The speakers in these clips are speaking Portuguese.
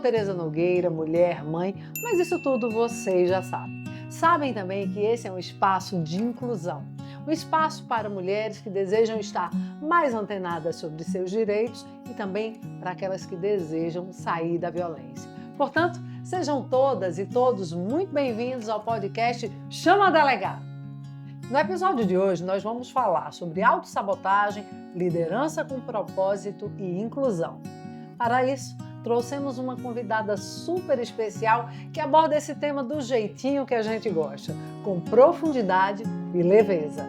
Tereza Nogueira, mulher, mãe, mas isso tudo vocês já sabem. Sabem também que esse é um espaço de inclusão, um espaço para mulheres que desejam estar mais antenadas sobre seus direitos e também para aquelas que desejam sair da violência. Portanto, sejam todas e todos muito bem-vindos ao podcast Chama a Delegada. No episódio de hoje, nós vamos falar sobre autossabotagem, liderança com propósito e inclusão. Para isso, trouxemos uma convidada super especial que aborda esse tema do jeitinho que a gente gosta, com profundidade e leveza.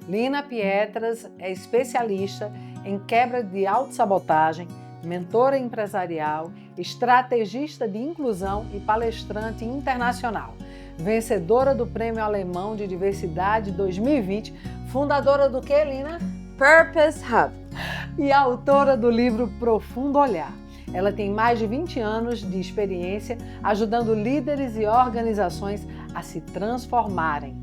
Lina Pietras é especialista em quebra de autossabotagem, mentora empresarial, estrategista de inclusão e palestrante internacional. Vencedora do Prêmio Alemão de Diversidade 2020, fundadora do que, Lina? Purpose Hub. E autora do livro Profundo Olhar. Ela tem mais de 20 anos de experiência ajudando líderes e organizações a se transformarem.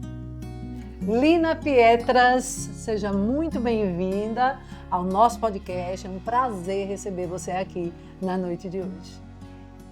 Lina Pietras, seja muito bem-vinda ao nosso podcast. É um prazer receber você aqui na noite de hoje.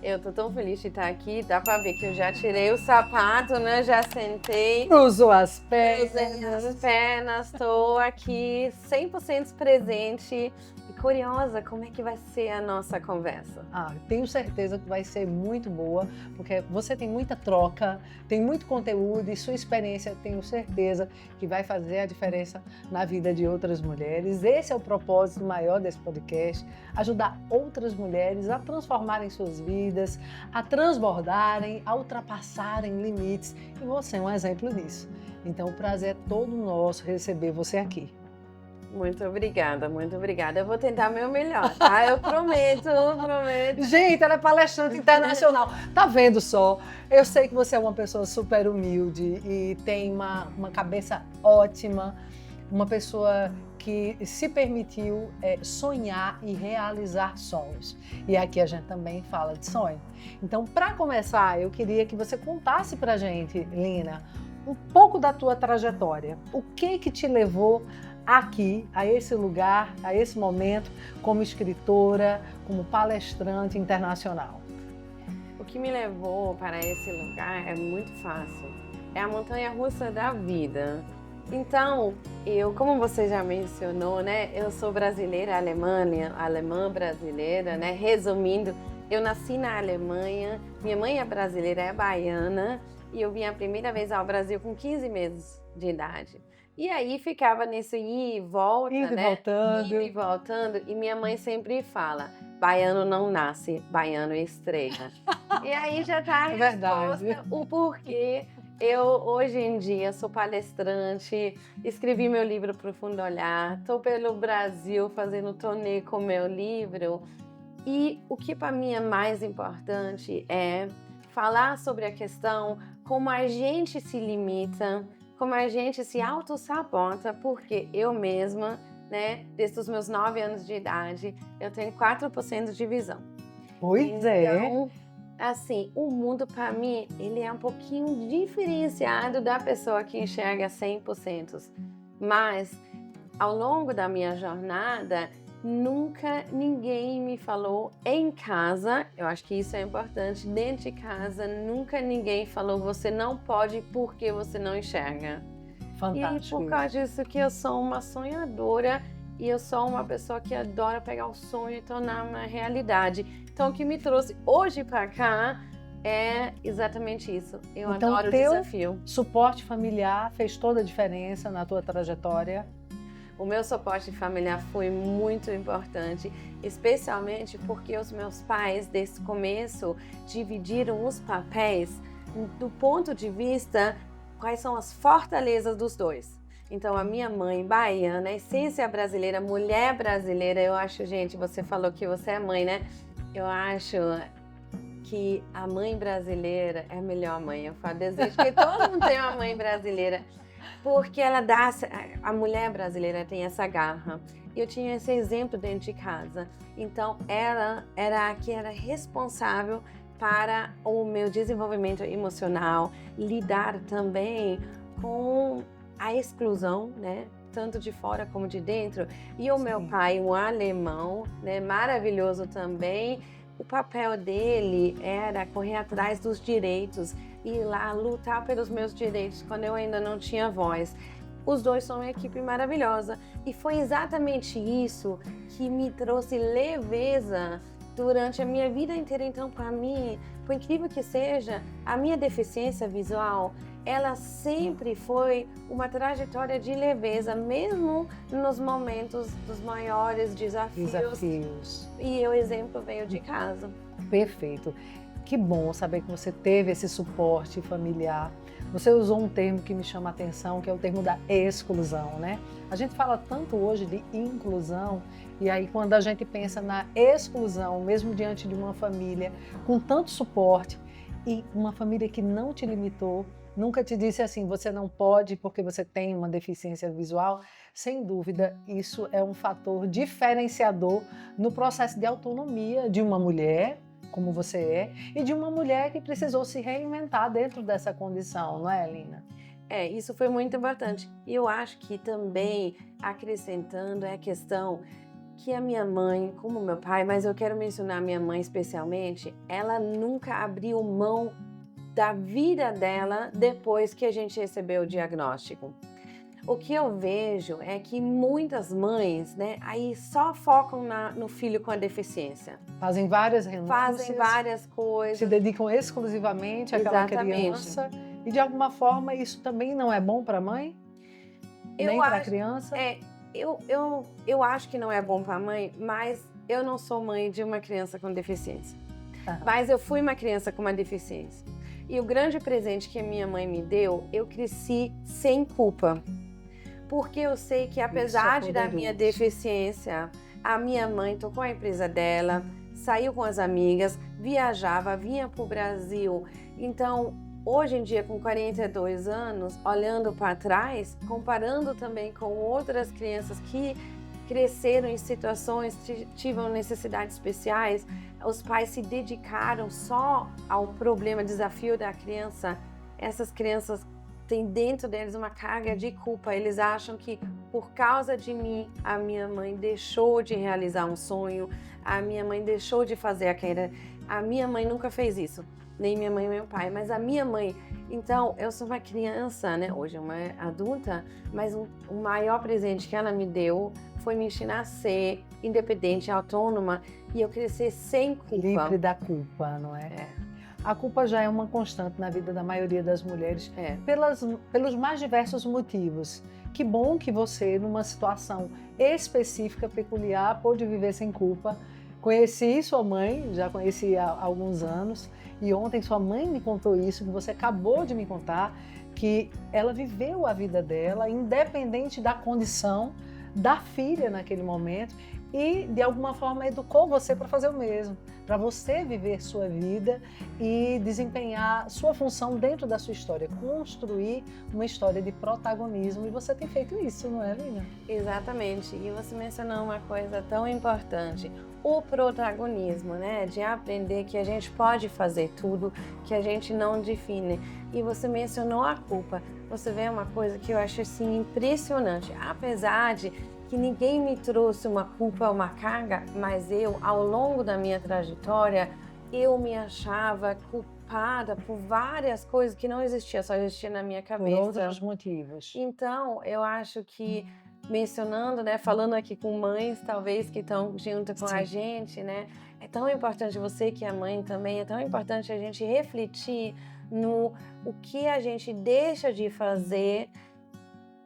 Eu tô tão feliz de estar aqui, dá pra ver que eu já tirei o sapato, né? Já sentei. Cruzou as Cruzei as pernas, tô aqui 100% presente e curiosa como é que vai ser a nossa conversa. Tenho certeza que vai ser muito boa, porque você tem muita troca, tem muito conteúdo e sua experiência, tenho certeza que vai fazer a diferença na vida de outras mulheres. Esse é o propósito maior desse podcast, ajudar outras mulheres a transformarem suas vidas, a transbordarem, a ultrapassarem limites. E você é um exemplo disso. Então, o prazer é todo nosso receber você aqui. Muito obrigada, muito obrigada. Eu vou tentar meu melhor, tá? Eu prometo. Gente, ela é palestrante internacional. Tá vendo só? Eu sei que você é uma pessoa super humilde e tem uma cabeça ótima, uma pessoa que se permitiu sonhar e realizar sonhos. E aqui a gente também fala de sonho. Então, para começar, eu queria que você contasse pra gente, Lina, um pouco da tua trajetória. O que te levou aqui, a esse lugar, a esse momento, como escritora, como palestrante internacional? O que me levou para esse lugar é muito fácil. É a montanha-russa da vida. Então, como você já mencionou, né? Eu sou brasileira alemã brasileira, né? Resumindo, eu nasci na Alemanha, minha mãe é brasileira, é baiana, e eu vim a primeira vez ao Brasil com 15 meses de idade. E aí ficava nesse ir e volta, Indo né? Indo e voltando. E minha mãe sempre fala, baiano não nasce, baiano estreia. E aí já tá a resposta, o porquê. Eu, hoje em dia, sou palestrante, escrevi meu livro Profundo Olhar, estou pelo Brasil fazendo turnê com meu livro. E o que para mim é mais importante é falar sobre a questão como a gente se limita, como a gente se autossabota, porque eu mesma, né, desde os meus 9 anos de idade, eu tenho 4% de visão. Pois é. Então, assim, o mundo para mim, ele é um pouquinho diferenciado da pessoa que enxerga 100%. Mas, ao longo da minha jornada, nunca ninguém me falou em casa, eu acho que isso é importante, dentro de casa, nunca ninguém falou você não pode porque você não enxerga. Fantástico. E por causa disso que eu sou uma sonhadora e eu sou uma pessoa que adora pegar o sonho e tornar uma realidade. Então o que me trouxe hoje para cá é exatamente isso. Eu adoro o desafio. Suporte familiar fez toda a diferença na tua trajetória? O meu suporte familiar foi muito importante, especialmente porque os meus pais, desde o começo, dividiram os papéis do ponto de vista quais são as fortalezas dos dois. Então, a minha mãe, baiana, essência brasileira, mulher brasileira, eu acho, gente, você falou que você é mãe, né? Eu acho que a mãe brasileira é a melhor mãe. Eu falo, desejo que todo mundo tenha uma mãe brasileira. Porque a mulher brasileira tem essa garra. Eu tinha esse exemplo dentro de casa. Então, ela era a que era responsável para o meu desenvolvimento emocional, lidar também com a exclusão, né? Tanto de fora como de dentro. E o meu pai, um alemão, né? Maravilhoso também, o papel dele era correr atrás dos direitos, ir lá lutar pelos meus direitos quando eu ainda não tinha voz. Os dois são uma equipe maravilhosa e foi exatamente isso que me trouxe leveza durante a minha vida inteira. Então, para mim, por incrível que seja, a minha deficiência visual, ela sempre foi uma trajetória de leveza, mesmo nos momentos dos maiores desafios. E o exemplo veio de casa. Perfeito. Que bom saber que você teve esse suporte familiar. Você usou um termo que me chama a atenção, que é o termo da exclusão, né? A gente fala tanto hoje de inclusão, e aí quando a gente pensa na exclusão, mesmo diante de uma família com tanto suporte e uma família que não te limitou, nunca te disse assim, você não pode porque você tem uma deficiência visual, sem dúvida, isso é um fator diferenciador no processo de autonomia de uma mulher, como você é, e de uma mulher que precisou se reinventar dentro dessa condição, não é, Lina? Isso foi muito importante. E eu acho que também, acrescentando, é a questão que a minha mãe, como meu pai, mas eu quero mencionar a minha mãe especialmente, ela nunca abriu mão da vida dela depois que a gente recebeu o diagnóstico. O que eu vejo é que muitas mães, né, aí só focam no filho com a deficiência. Fazem várias renúncias. Fazem várias coisas. Se dedicam exclusivamente àquela criança. E de alguma forma isso também não é bom para a mãe? Nem para a criança? Eu acho que não é bom para a mãe, mas eu não sou mãe de uma criança com deficiência. Mas eu fui uma criança com uma deficiência. E o grande presente que a minha mãe me deu, eu cresci sem culpa. Porque eu sei que apesar da minha deficiência, a minha mãe tocou a empresa dela, saiu com as amigas, viajava, vinha para o Brasil. Então, hoje em dia, com 42 anos, olhando para trás, comparando também com outras crianças que cresceram em situações, tiveram necessidades especiais, os pais se dedicaram só ao problema, desafio da criança. Essas crianças têm dentro deles uma carga de culpa. Eles acham que por causa de mim, a minha mãe deixou de realizar um sonho, a minha mãe deixou de fazer a carreira. A minha mãe nunca fez isso, nem minha mãe e meu pai, mas a minha mãe. Então, eu sou uma criança, né? Hoje uma adulta, mas o maior presente que ela me deu foi me ensinar a ser independente, autônoma e eu crescer sem culpa. Livre da culpa, não é? A culpa já é uma constante na vida da maioria das mulheres, pelos mais diversos motivos. Que bom que você, numa situação específica, peculiar, pôde viver sem culpa. Conheci sua mãe, já conheci há alguns anos, e ontem sua mãe me contou isso, que você acabou de me contar, que ela viveu a vida dela, independente da condição da filha naquele momento, e de alguma forma educou você para fazer o mesmo, para você viver sua vida e desempenhar sua função dentro da sua história, construir uma história de protagonismo, e você tem feito isso, não é, Lina? Exatamente, e você mencionou uma coisa tão importante, o protagonismo, né, de aprender que a gente pode fazer tudo, que a gente não define. E você mencionou a culpa, você vê uma coisa que eu acho assim impressionante, apesar de que ninguém me trouxe uma culpa, uma carga, mas eu, ao longo da minha trajetória, eu me achava culpada por várias coisas que não existiam, só existia na minha cabeça. Por outros motivos. Então, eu acho que, mencionando, né, falando aqui com mães, talvez, que estão junto com a gente, né, é tão importante, você que é mãe também, é tão importante a gente refletir no o que a gente deixa de fazer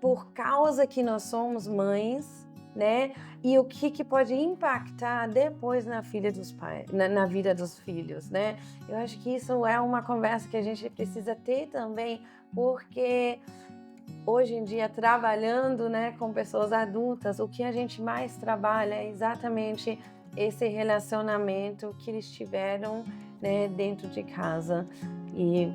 por causa que nós somos mães, né? E o que pode impactar depois na vida dos pais, na vida dos filhos, né? Eu acho que isso é uma conversa que a gente precisa ter também, porque hoje em dia, trabalhando, né, com pessoas adultas, o que a gente mais trabalha é exatamente esse relacionamento que eles tiveram, né, dentro de casa. E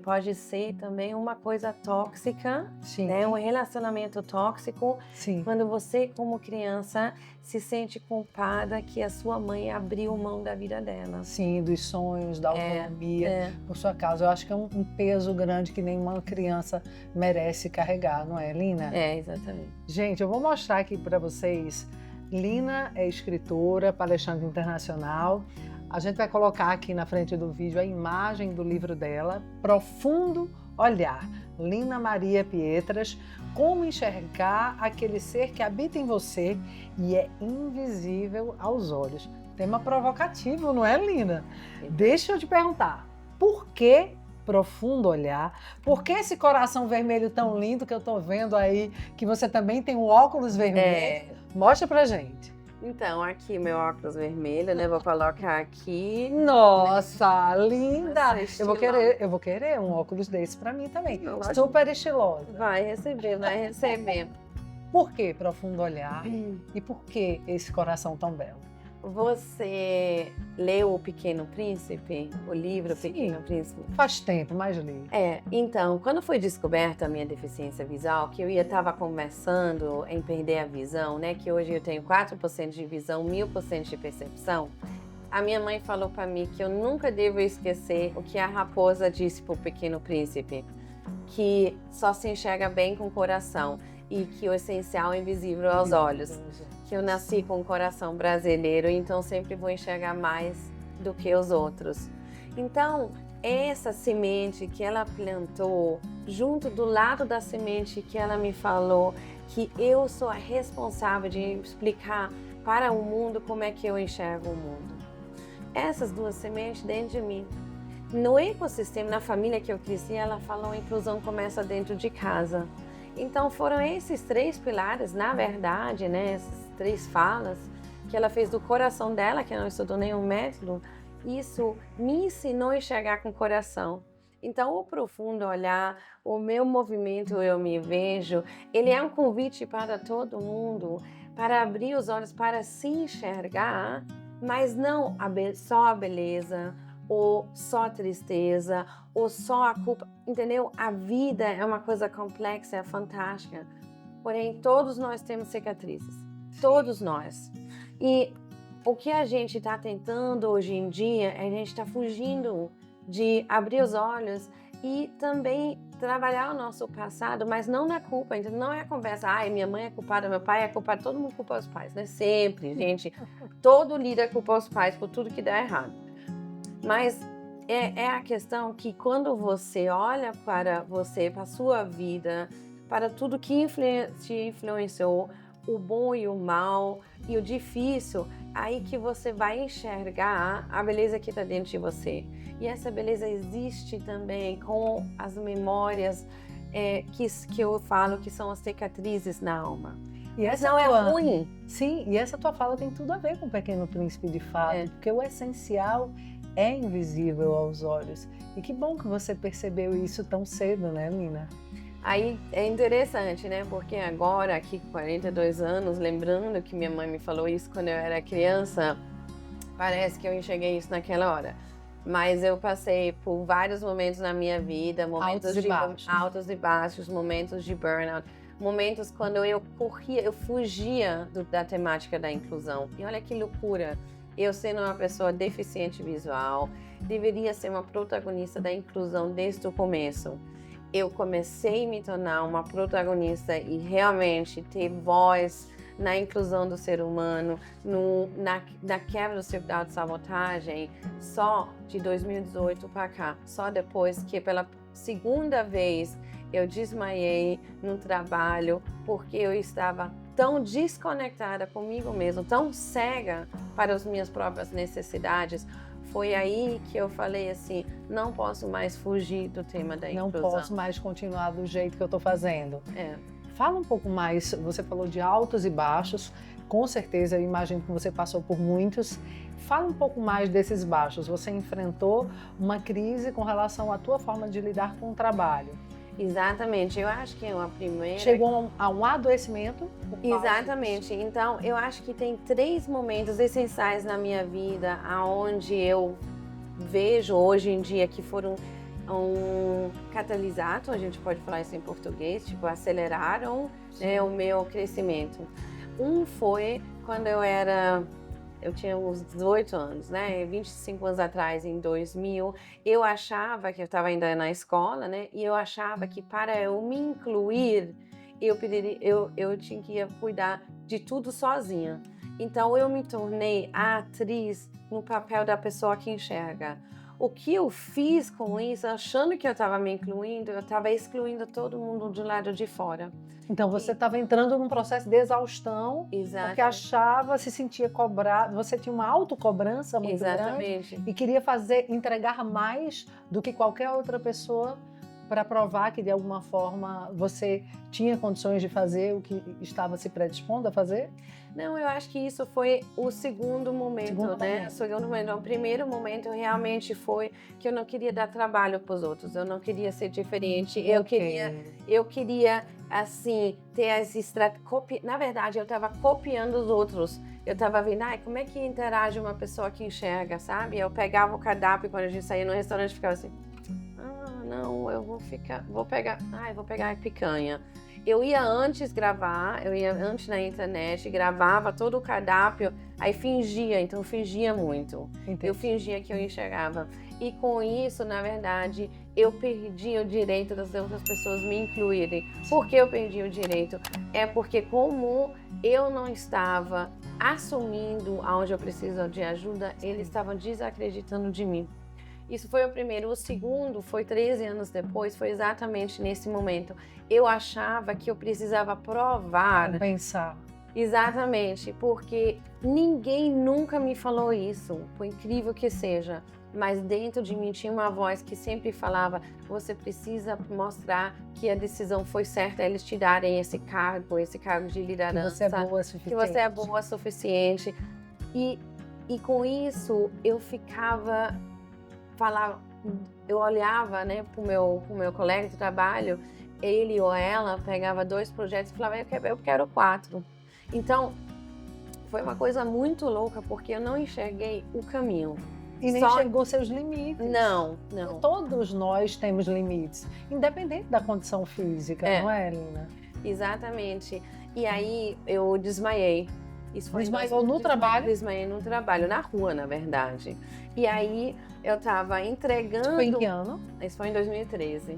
pode ser também uma coisa tóxica, né? Um relacionamento tóxico, quando você, como criança, se sente culpada que a sua mãe abriu mão da vida dela. Sim, dos sonhos, da autonomia, por sua causa. Eu acho que é um peso grande que nenhuma criança merece carregar, não é, Lina? Exatamente. Gente, eu vou mostrar aqui para vocês Lina é escritora, palestrante internacional. A gente vai colocar aqui na frente do vídeo a imagem do livro dela, Profundo Olhar, Lina Maria Pietras, como enxergar aquele ser que habita em você e é invisível aos olhos. Tema provocativo, não é, Lina? Deixa eu te perguntar, por que profundo olhar? Por que esse coração vermelho tão lindo que eu tô vendo aí, que você também tem um óculos vermelho? Mostra pra gente. Então, aqui meu óculos vermelho, né? Vou colocar aqui. Nossa, linda! Nossa, Eu vou querer um óculos desse pra mim também. Lógico. Super estilosa. Vai receber, vai receber. Por que profundo olhar? E por que esse coração tão belo? Você leu O Pequeno Príncipe? O livro Sim. Pequeno Príncipe? Faz tempo, mas li. Então, quando foi descoberta a minha deficiência visual, que eu estava conversando em perder a visão, né? Que hoje eu tenho 4% de visão, 1000% de percepção. A minha mãe falou para mim que eu nunca devo esquecer o que a raposa disse para o Pequeno Príncipe, que só se enxerga bem com o coração e que o essencial é invisível aos olhos. Que eu nasci com um coração brasileiro, então sempre vou enxergar mais do que os outros. Então, essa semente que ela plantou, junto do lado da semente que ela me falou, que eu sou a responsável de explicar para o mundo como é que eu enxergo o mundo. Essas duas sementes dentro de mim. No ecossistema, na família que eu cresci, ela falou a inclusão começa dentro de casa. Então foram esses 3 pilares, na verdade, né, essas 3 falas que ela fez do coração dela, que não estudou nenhum método, isso me ensinou a enxergar com o coração. Então o profundo olhar, o meu movimento Eu Me Vejo, ele é um convite para todo mundo, para abrir os olhos, para se enxergar, mas não só a beleza, ou só tristeza, ou só a culpa, entendeu? A vida é uma coisa complexa, é fantástica, porém todos nós temos cicatrizes, todos nós. E o que a gente está tentando hoje em dia, a gente está fugindo de abrir os olhos e também trabalhar o nosso passado, mas não na culpa, então não é a conversa, ai, minha mãe é culpada, meu pai é culpado, todo mundo culpa os pais, né? Sempre, gente, todo líder culpa os pais por tudo que dá errado. Mas é a questão que quando você olha para você, para a sua vida, para tudo que te influenciou, o bom e o mal e o difícil, aí que você vai enxergar a beleza que está dentro de você. E essa beleza existe também com as memórias que eu falo que são as cicatrizes na alma. E essa não é ruim. Sim, e essa tua fala tem tudo a ver com o Pequeno Príncipe de fato, porque o essencial é invisível aos olhos. E que bom que você percebeu isso tão cedo, né, Lina? Aí é interessante, né? Porque agora, aqui com 42 anos, lembrando que minha mãe me falou isso quando eu era criança, parece que eu enxerguei isso naquela hora. Mas eu passei por vários momentos na minha vida, momentos altos e baixos, momentos de burnout, momentos quando eu fugia da temática da inclusão. E olha que loucura! Eu sendo uma pessoa deficiente visual, deveria ser uma protagonista da inclusão desde o começo. Eu comecei a me tornar uma protagonista e realmente ter voz na inclusão do ser humano, na quebra do círculo de autossabotagem, só de 2018 para cá. Só depois que pela segunda vez eu desmaiei no trabalho porque eu estava tão desconectada comigo mesma, tão cega para as minhas próprias necessidades. Foi aí que eu falei assim, não posso mais fugir do tema da inclusão. Não posso mais continuar do jeito que eu estou fazendo. Fala um pouco mais, você falou de altos e baixos, com certeza eu imagino que você passou por muitos. Fala um pouco mais desses baixos, você enfrentou uma crise com relação à tua forma de lidar com o trabalho. Exatamente, eu acho que a primeira... Chegou a um adoecimento? Exatamente, então eu acho que tem 3 momentos essenciais na minha vida onde eu vejo hoje em dia que foram um catalisador, a gente pode falar isso em português, tipo aceleraram, né, o meu crescimento. Um foi quando eu tinha uns 18 anos, né? 25 anos atrás, em 2000, eu achava que eu estava ainda na escola, né? E eu achava que para eu me incluir, eu tinha que cuidar de tudo sozinha. Então eu me tornei a atriz no papel da pessoa que enxerga. O que eu fiz com isso, achando que eu estava me incluindo, eu estava excluindo todo mundo do lado de fora. Então você estava entrando num processo de exaustão, porque achava, se sentia cobrado, você tinha uma autocobrança muito grande e queria entregar mais do que qualquer outra pessoa para provar que de alguma forma você tinha condições de fazer o que estava se predispondo a fazer? Não, eu acho que isso foi o segundo momento, né? O segundo momento. O primeiro momento realmente foi que eu não queria dar trabalho para os outros, eu não queria ser diferente, eu queria assim, ter as estratégias. Na verdade, eu estava copiando os outros. Eu estava vendo, como é que interage uma pessoa que enxerga, sabe? Eu pegava o cardápio quando a gente saía no restaurante e ficava assim, não, eu vou pegar a picanha. Eu ia antes gravar, eu ia antes na internet, gravava todo o cardápio, aí fingia, então eu fingia muito. Entendi. Eu fingia que eu enxergava. E com isso, na verdade, eu perdi o direito das outras pessoas me incluírem. Por que eu perdi o direito? É porque como eu não estava assumindo aonde eu preciso de ajuda, eles estavam desacreditando de mim. Isso foi o primeiro. O segundo foi 13 anos depois, foi exatamente nesse momento. Eu achava que eu precisava provar. Compensar. Exatamente, porque ninguém nunca me falou isso, por incrível que seja. Mas dentro de mim tinha uma voz que sempre falava, você precisa mostrar que a decisão foi certa, eles te darem esse cargo de liderança. Que você é boa o suficiente. Que você é boa o suficiente. E com isso, eu eu olhava, né, pro meu colega de trabalho, ele ou ela pegava 2 projetos e falava, eu quero 4. Então, foi uma coisa muito louca, porque eu não enxerguei o caminho. E nem enxergou seus limites. Não. Todos nós temos limites, independente da condição física, não é, Lina? Exatamente. E aí, eu desmaiei. Desmaiou no trabalho? Desmaiei no trabalho, na rua, na verdade. E aí, eu tava entregando... Foi em que ano? Isso foi em 2013.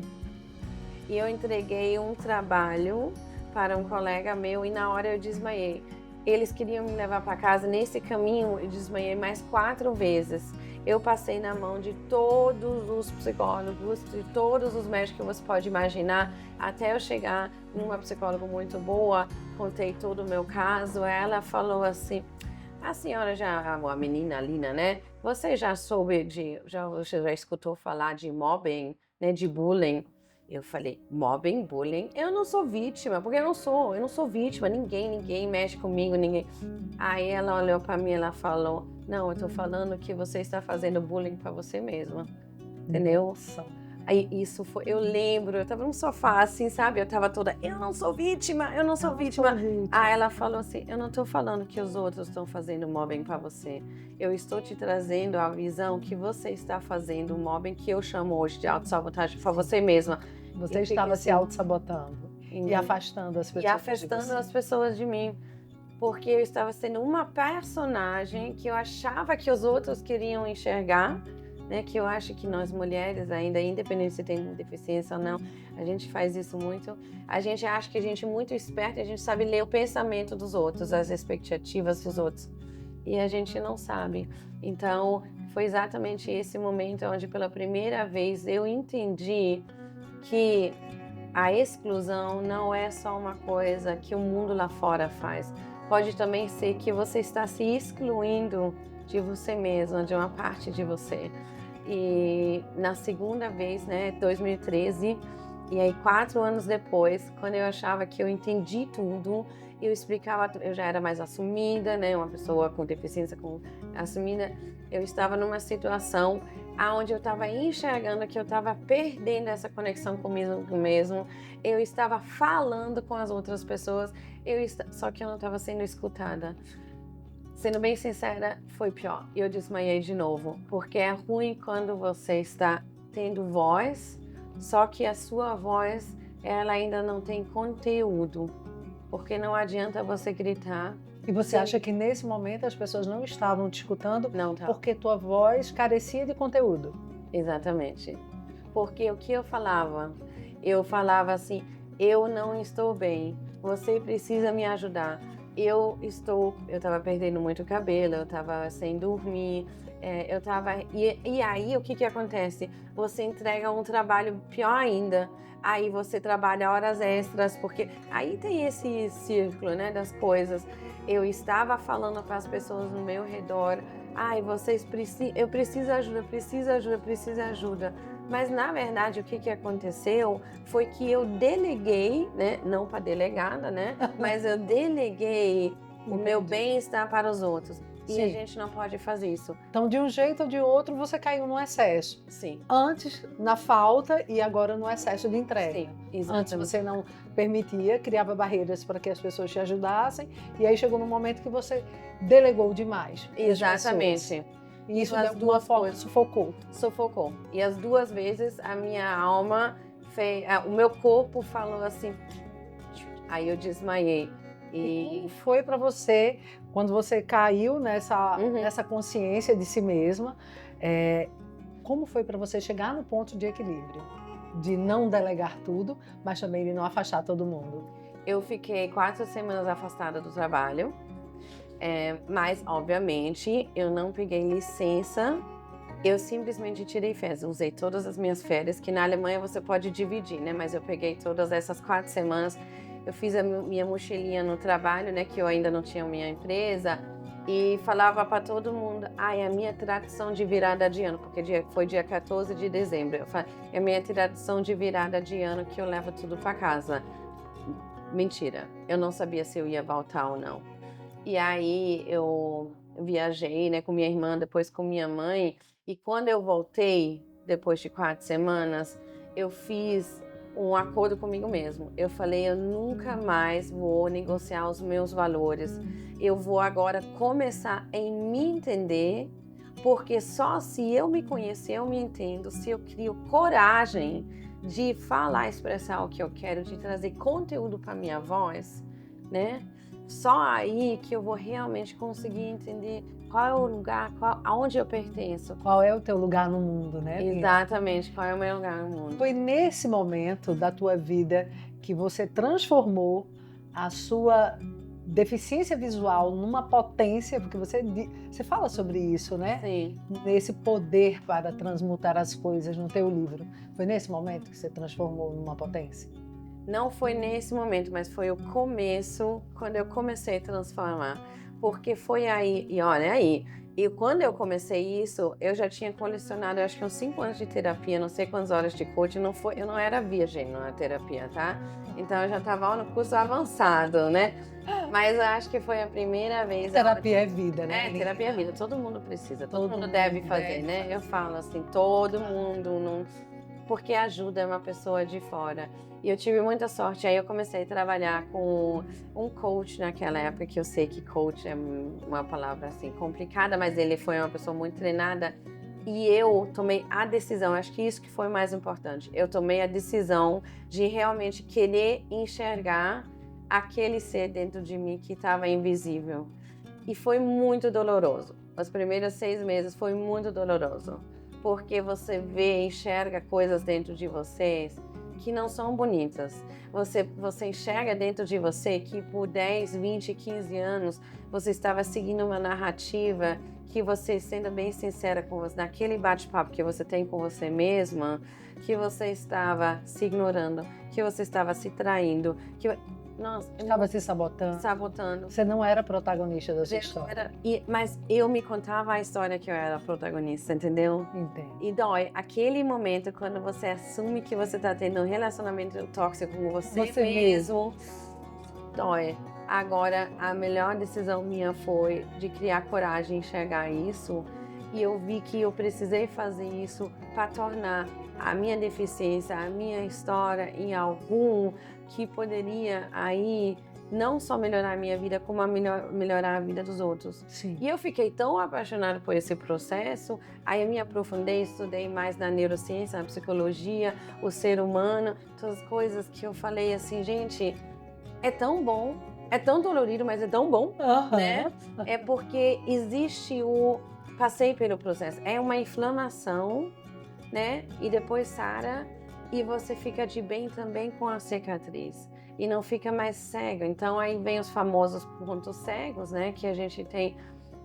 E eu entreguei um trabalho para um colega meu e na hora eu desmaiei. Eles queriam me levar para casa. Nesse caminho, eu desmaiei mais 4 vezes. Eu passei na mão de todos os psicólogos, de todos os médicos que você pode imaginar, até eu chegar numa psicóloga muito boa, contei todo o meu caso. Ela falou assim, a senhora a menina Lina, né? Você já você já escutou falar de mobbing, né? De bullying? Eu falei, mobbing, bullying? Eu não sou vítima, porque eu não sou vítima, ninguém mexe comigo, ninguém. Aí ela olhou pra mim e ela falou, não, eu tô falando que você está fazendo bullying pra você mesma, entendeu? Nossa. Aí isso foi, eu lembro, eu tava no sofá assim, sabe? Eu tava toda, eu não sou vítima. Aí ela falou assim, eu não tô falando que os outros estão fazendo mobbing pra você. Eu estou te trazendo a visão que você está fazendo o mobbing que eu chamo hoje de autossabotagem pra você mesma. Você estava se autossabotando e afastando as pessoas. E afastando as pessoas de mim. Porque eu estava sendo uma personagem que eu achava que os outros queriam enxergar, né? Que eu acho que nós mulheres ainda, independente se tem deficiência ou não, a gente faz isso muito. A gente acha que a gente é muito esperta, a gente sabe ler o pensamento dos outros, as expectativas dos outros. E a gente não sabe. Então, foi exatamente esse momento onde pela primeira vez eu entendi que a exclusão não é só uma coisa que o mundo lá fora faz. Pode também ser que você está se excluindo de você mesma, de uma parte de você. E na segunda vez, né, 2013, e aí 4 anos depois, quando eu achava que eu entendi tudo, eu explicava, eu já era mais assumida, né, uma pessoa com deficiência assumida, eu estava numa situação onde eu estava enxergando que eu estava perdendo essa conexão comigo mesmo, eu estava falando com as outras pessoas, só que eu não estava sendo escutada. Sendo bem sincera, foi pior. Eu desmaiei de novo, porque é ruim quando você está tendo voz, só que a sua voz, ela ainda não tem conteúdo, porque não adianta você gritar. E você acha que nesse momento as pessoas não estavam te escutando? Não tá. Porque tua voz carecia de conteúdo. Exatamente. Porque o que eu falava? Eu falava assim, eu não estou bem, você precisa me ajudar. eu estava perdendo muito cabelo, eu estava sem dormir, e aí o que acontece? Você entrega um trabalho pior ainda, aí você trabalha horas extras, porque aí tem esse círculo, né, das coisas. Eu estava falando para as pessoas no meu redor, ai, eu preciso ajuda, preciso ajuda, preciso ajuda. Mas, na verdade, o que aconteceu foi que eu deleguei, né? Não para delegada, né? Mas eu deleguei o meu bem-estar para os outros. E a gente não pode fazer isso. Então, de um jeito ou de outro, você caiu no excesso. Sim. Antes, na falta, e agora no excesso de entrega. Sim, exatamente. Antes você não permitia, criava barreiras para que as pessoas te ajudassem, e aí chegou num momento que você delegou demais. Exatamente. E isso, de alguma forma, sufocou. Sufocou. E as duas vezes a minha alma o meu corpo falou assim, aí eu desmaiei. E como foi para você, quando você caiu nessa consciência de si mesma, como foi para você chegar no ponto de equilíbrio? De não delegar tudo, mas também de não afastar todo mundo. Eu fiquei 4 semanas afastada do trabalho. Mas, obviamente, eu não peguei licença, eu simplesmente tirei férias, usei todas as minhas férias, que na Alemanha você pode dividir, né? Mas eu peguei todas essas 4 semanas, eu fiz a minha mochilinha no trabalho, né? Que eu ainda não tinha minha empresa, e falava para todo mundo, é a minha tradição de virada de ano, porque foi dia 14 de dezembro, eu falei, é a minha tradição de virada de ano que eu levo tudo para casa. Mentira, eu não sabia se eu ia voltar ou não. E aí eu viajei, né, com minha irmã, depois com minha mãe. E quando eu voltei, depois de 4 semanas, eu fiz um acordo comigo mesmo. Eu falei, eu nunca mais vou negociar os meus valores. Eu vou agora começar a me entender, porque só se eu me conhecer, eu me entendo, se eu crio coragem de falar, expressar o que eu quero, de trazer conteúdo para minha voz, né? Só aí que eu vou realmente conseguir entender qual é o lugar, aonde eu pertenço. Qual é o teu lugar no mundo, né? Exatamente, qual é o meu lugar no mundo. Foi nesse momento da tua vida que você transformou a sua deficiência visual numa potência, porque você fala sobre isso, né? Sim. Nesse poder para transmutar as coisas no teu livro. Foi nesse momento que você transformou numa potência? Não foi nesse momento, mas foi o começo, quando eu comecei a transformar. Porque foi aí, e olha aí, e quando eu comecei isso, eu já tinha colecionado, acho que uns 5 anos de terapia, não sei quantas horas de coaching, eu não era virgem na terapia, tá? Então eu já estava no curso avançado, né? Mas eu acho que foi a primeira vez. Terapia é vida, né? Terapia é vida, todo mundo precisa, todo mundo deve fazer, né? Eu falo assim, todo mundo, não... porque ajuda uma pessoa de fora. E eu tive muita sorte, aí eu comecei a trabalhar com um coach naquela época, que eu sei que coach é uma palavra assim complicada, mas ele foi uma pessoa muito treinada. E eu tomei a decisão, acho que isso que foi mais importante, eu tomei a decisão de realmente querer enxergar aquele ser dentro de mim que estava invisível. E foi muito doloroso. Os primeiros 6 meses foi muito doloroso. Porque você enxerga coisas dentro de vocês que não são bonitas. Você enxerga dentro de você que por 10, 20, 15 anos você estava seguindo uma narrativa que você, sendo bem sincera com você, naquele bate-papo que você tem com você mesma, que você estava se ignorando, que você estava se traindo, nossa, estava se sabotando. Você não era protagonista da sua história. Mas eu me contava a história que eu era protagonista, entendeu? Entendo. E dói. Aquele momento quando você assume que você está tendo um relacionamento tóxico com você mesmo, dói. Agora, a melhor decisão minha foi de criar coragem, enxergar isso. E eu vi que eu precisei fazer isso para tornar a minha deficiência, a minha história em algum que poderia aí não só melhorar a minha vida, como melhorar a vida dos outros. Sim. E eu fiquei tão apaixonada por esse processo, aí eu me aprofundei, estudei mais na neurociência, na psicologia, o ser humano, todas as coisas que eu falei assim, gente, é tão bom, é tão dolorido, mas é tão bom, né? É porque existe passei pelo processo, é uma inflamação, né? E depois sara e você fica de bem também com a cicatriz. e não fica mais cego. Então aí vem os famosos pontos cegos, né, que a gente tem.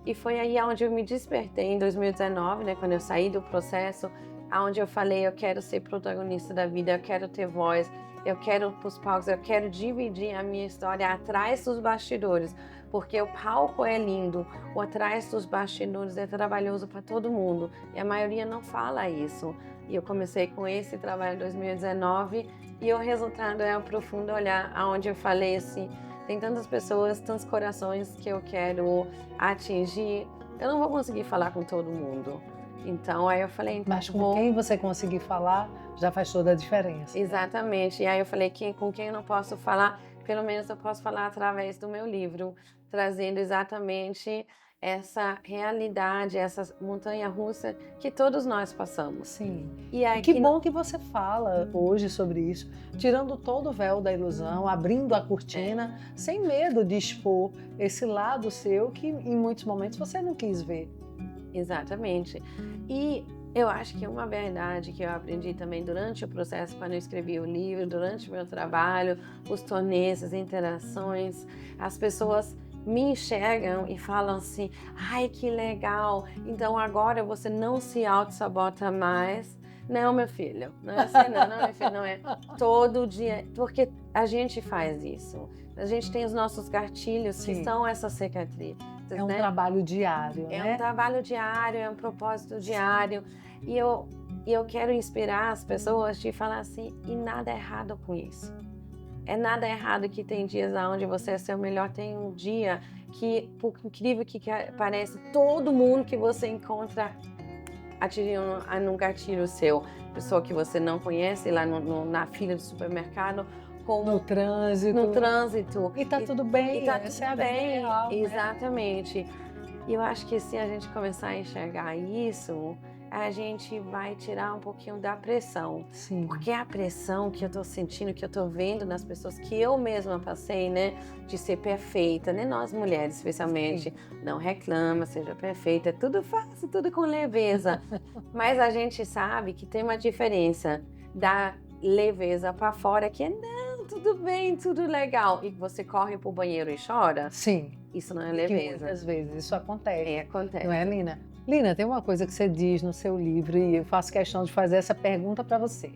E foi aí onde eu me despertei em 2019, né, quando eu saí do processo, onde eu falei, eu quero ser protagonista da vida, eu quero ter voz, eu quero ir para os palcos, eu quero dividir a minha história atrás dos bastidores, porque o palco é lindo, o atrás dos bastidores é trabalhoso para todo mundo, e a maioria não fala isso. E eu comecei com esse trabalho em 2019, e o resultado é um profundo olhar, onde eu falei assim, tem tantas pessoas, tantos corações que eu quero atingir, eu não vou conseguir falar com todo mundo. Então, aí eu falei, então, Mas com quem você conseguir falar, já faz toda a diferença. Exatamente. E aí eu falei, com quem eu não posso falar, pelo menos eu posso falar através do meu livro, trazendo exatamente essa realidade, essa montanha-russa que todos nós passamos. Sim. E aí, que bom que você fala hoje sobre isso, tirando todo o véu da ilusão, abrindo a cortina, sem medo de expor esse lado seu que em muitos momentos você não quis ver. Exatamente. E eu acho que uma verdade que eu aprendi também durante o processo, quando eu escrevi o livro, durante o meu trabalho, os torneios, as interações, as pessoas me enxergam e falam assim, ai, que legal, então agora você não se auto-sabota mais. Não, meu filho, não é assim não, meu filho, não é todo dia, porque a gente faz isso. A gente tem os nossos gatilhos, que são essas cicatrizes. É um trabalho diário, né? É um trabalho diário, é um propósito diário. E eu quero inspirar as pessoas de falar assim, e nada é errado com isso. É nada errado que tem dias onde você é seu melhor, tem um dia que, por incrível que pareça, todo mundo que você encontra atingindo num gatilho seu, pessoa que você não conhece lá na fila do supermercado, no trânsito. E tá tudo bem. E tá tudo bem. Real, exatamente. E eu acho que se a gente começar a enxergar isso, a gente vai tirar um pouquinho da pressão. Sim. Porque a pressão que eu tô sentindo, que eu tô vendo nas pessoas, que eu mesma passei, né? De ser perfeita, né? Nós mulheres, especialmente. Sim. Não reclama, seja perfeita. É tudo fácil, tudo com leveza. Mas a gente sabe que tem uma diferença da leveza para fora, que é não, tudo bem, tudo legal. E você corre pro banheiro e chora? Sim. Isso não é leveza. Que muitas vezes isso acontece. Acontece. Não é, Lina? Lina, tem uma coisa que você diz no seu livro e eu faço questão de fazer essa pergunta para você.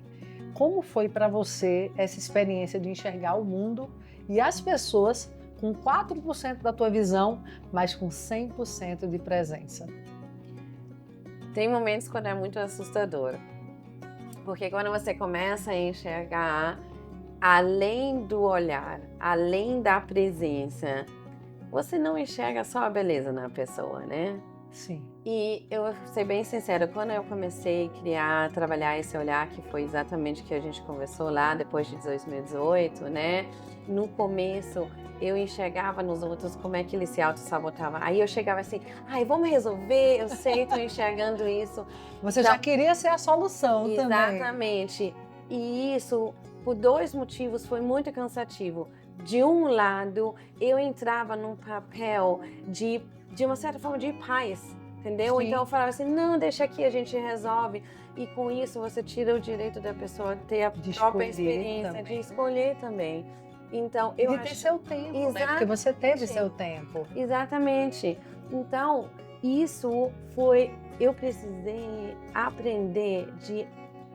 Como foi para você essa experiência de enxergar o mundo e as pessoas com 4% da tua visão, mas com 100% de presença? Tem momentos quando é muito assustador. Porque quando você começa a enxergar além do olhar, além da presença, você não enxerga só a beleza na pessoa, né? Sim. E eu vou ser bem sincera, quando eu comecei a trabalhar esse olhar, que foi exatamente o que a gente conversou lá depois de 2018, né? No começo, eu enxergava nos outros como é que eles se auto-sabotavam. Aí eu chegava assim, ai, vamos resolver, eu sei, tô enxergando isso. Você já queria ser a solução também. Exatamente. E isso, por 2 motivos, foi muito cansativo. De um lado, eu entrava num papel de uma certa forma de paz, entendeu? Sim. Então eu falava assim, não, deixa aqui, a gente resolve. E com isso você tira o direito da pessoa ter a própria experiência, também. De escolher também. Então, eu de ter seu tempo, né? Porque você teve seu tempo. Exatamente. Então, isso foi... Eu precisei aprender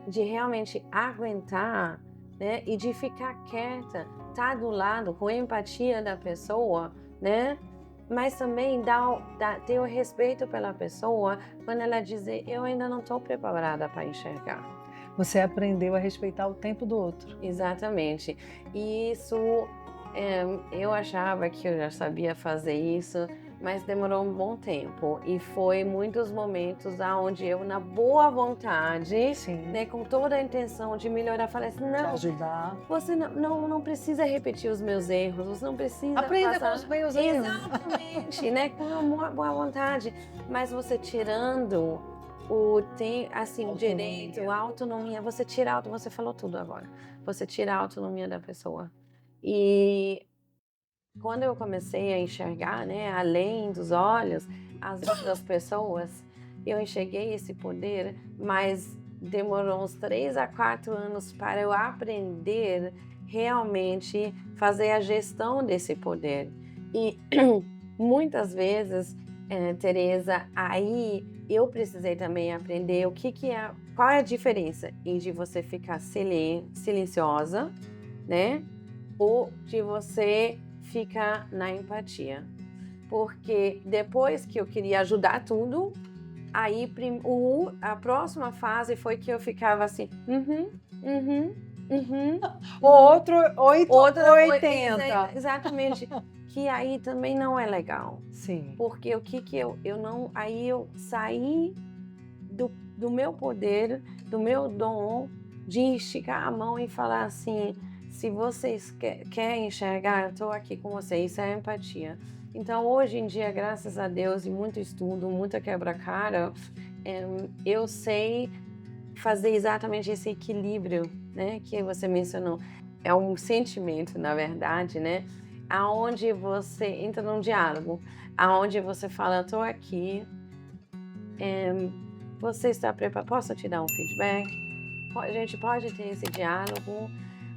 de realmente aguentar, né? E de ficar quieta, estar do lado, com empatia da pessoa, né? Mas também ter o respeito pela pessoa quando ela dizer, eu ainda não estou preparada para enxergar. Você aprendeu a respeitar o tempo do outro. Exatamente. E isso, eu achava que eu já sabia fazer isso, mas demorou um bom tempo. E foi muitos momentos onde eu, na boa vontade, né, com toda a intenção de melhorar, falei assim, não, ajudar. Você não precisa repetir os meus erros, você não precisa aprenda com os meus erros. Exatamente, né, com uma boa vontade. Mas você tirando o direito, a autonomia, você tira você falou tudo agora. Você tira a autonomia da pessoa. E quando eu comecei a enxergar, né, além dos olhos, as outras pessoas, eu enxerguei esse poder, mas demorou uns 3 a 4 anos para eu aprender realmente fazer a gestão desse poder. E muitas vezes, Tereza, aí eu precisei também aprender qual é a diferença de você ficar silenciosa, né? Ou de você ficar na empatia. Porque depois que eu queria ajudar tudo, aí a próxima fase foi que eu ficava assim, Outro outra 80. exatamente, que aí também não é legal. Sim. Porque o que eu não, aí eu saí do meu poder, do meu dom de esticar a mão e falar assim, se vocês querem enxergar, eu estou aqui com vocês, isso é empatia. Então, hoje em dia, graças a Deus, e muito estudo, muita quebra-cara, eu sei fazer exatamente esse equilíbrio, né, que você mencionou. É um sentimento, na verdade, né, aonde você entra num diálogo, aonde você fala, eu estou aqui, você está preparado? Posso te dar um feedback? A gente pode ter esse diálogo,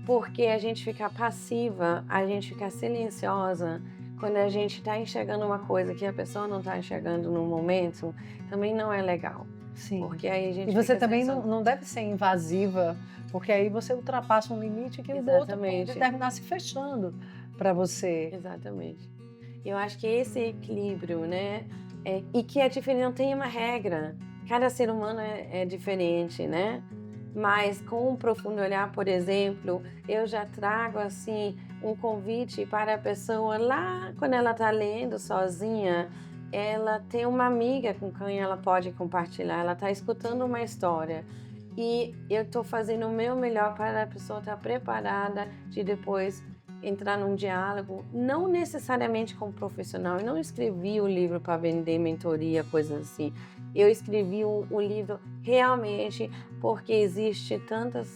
porque a gente fica passiva, a gente fica silenciosa, quando a gente está enxergando uma coisa que a pessoa não está enxergando no momento, também não é legal. Sim. Porque aí a gente e você fica também não deve ser invasiva, porque aí você ultrapassa um limite que o outro pode terminar se fechando para você. Exatamente. Eu acho que esse equilíbrio, né? E que é diferente, não tem uma regra. Cada ser humano é diferente, né? Mas com um profundo olhar, por exemplo, eu já trago assim um convite para a pessoa lá quando ela está lendo sozinha, ela tem uma amiga com quem ela pode compartilhar, ela está escutando uma história. E eu estou fazendo o meu melhor para a pessoa estar preparada de depois entrar num diálogo, não necessariamente com um profissional. Eu não escrevi o livro para vender mentoria, coisas assim. Eu escrevi o livro realmente porque existe tantas,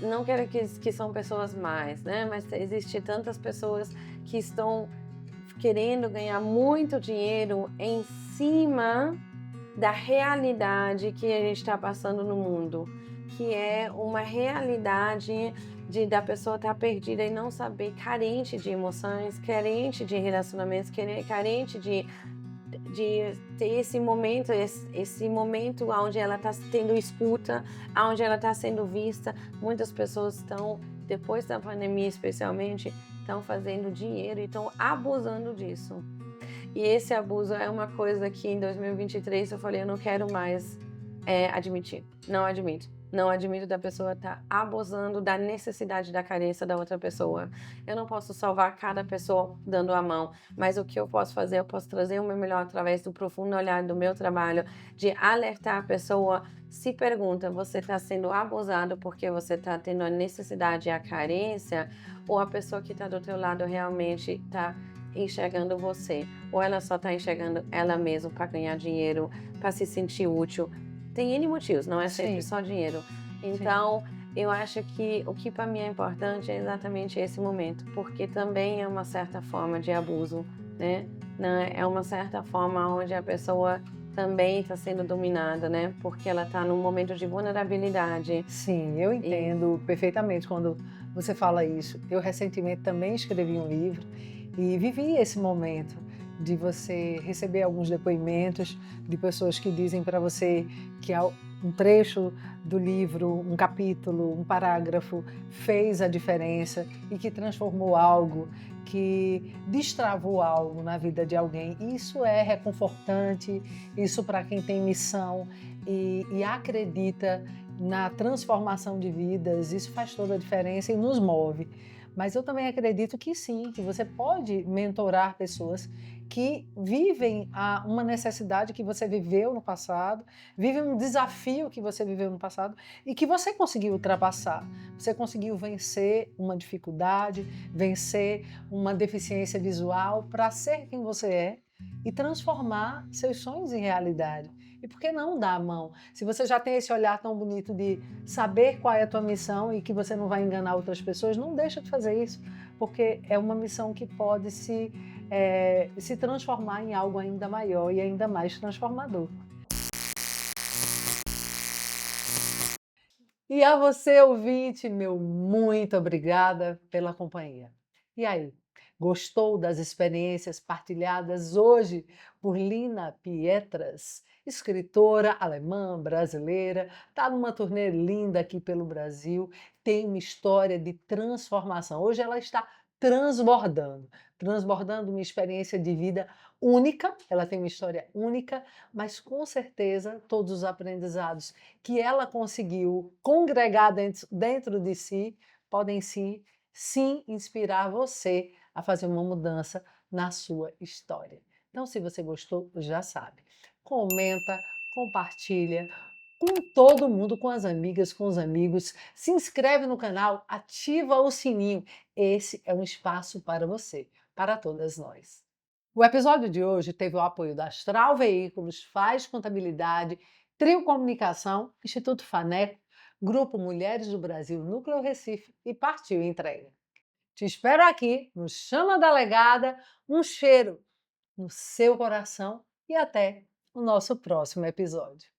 não quero que são pessoas mais, né? Mas existe tantas pessoas que estão querendo ganhar muito dinheiro em cima da realidade que a gente está passando no mundo, que é uma realidade da pessoa estar perdida e não saber, carente de emoções, carente de relacionamentos, carente de ter esse momento onde ela está tendo escuta, onde ela está sendo vista. Muitas pessoas estão, depois da pandemia especialmente, estão fazendo dinheiro e estão abusando disso. E esse abuso é uma coisa que em 2023 eu falei, eu não quero mais admitir. Não admito. Não admito da pessoa estar abusando da necessidade da carência da outra pessoa. Eu não posso salvar cada pessoa dando a mão, mas o que eu posso fazer, eu posso trazer o meu melhor através do profundo olhar do meu trabalho, de alertar a pessoa. Se pergunta, você está sendo abusado porque você está tendo a necessidade e a carência, ou a pessoa que está do teu lado realmente está enxergando você, ou ela só está enxergando ela mesma para ganhar dinheiro, para se sentir útil. Tem N motivos, não é sempre só dinheiro. Então, eu acho que o que para mim é importante é exatamente esse momento, porque também é uma certa forma de abuso, né? É uma certa forma onde a pessoa também está sendo dominada, né? Porque ela está num momento de vulnerabilidade. Sim, eu entendo perfeitamente quando você fala isso. Eu recentemente também escrevi um livro e vivi esse momento de você receber alguns depoimentos de pessoas que dizem para você que um trecho do livro, um capítulo, um parágrafo fez a diferença e que transformou algo, que destravou algo na vida de alguém. Isso é reconfortante, isso para quem tem missão e acredita na transformação de vidas, isso faz toda a diferença e nos move. Mas eu também acredito que sim, que você pode mentorar pessoas que vivem uma necessidade que você viveu no passado, vivem um desafio que você viveu no passado e que você conseguiu ultrapassar. Você conseguiu vencer uma dificuldade, vencer uma deficiência visual para ser quem você é e transformar seus sonhos em realidade. E por que não dar a mão? Se você já tem esse olhar tão bonito de saber qual é a tua missão e que você não vai enganar outras pessoas, não deixa de fazer isso, porque é uma missão que pode se transformar em algo ainda maior e ainda mais transformador. E a você, ouvinte, meu muito obrigada pela companhia. E aí, gostou das experiências partilhadas hoje por Lina Pietras, escritora alemã brasileira, está numa turnê linda aqui pelo Brasil, tem uma história de transformação. Hoje ela está transbordando uma experiência de vida única, ela tem uma história única, mas com certeza todos os aprendizados que ela conseguiu congregar dentro de si podem sim inspirar você a fazer uma mudança na sua história. Então, se você gostou, já sabe. Comenta, compartilha com todo mundo, com as amigas, com os amigos. Se inscreve no canal, ativa o sininho. Esse é um espaço para você, para todas nós. O episódio de hoje teve o apoio da Astral Veículos, Faz Contabilidade, Trio Comunicação, Instituto Faneco, Grupo Mulheres do Brasil, Núcleo Recife e Partiu Entrega. Te espero aqui no Chama da Legada, um cheiro no seu coração e até o nosso próximo episódio.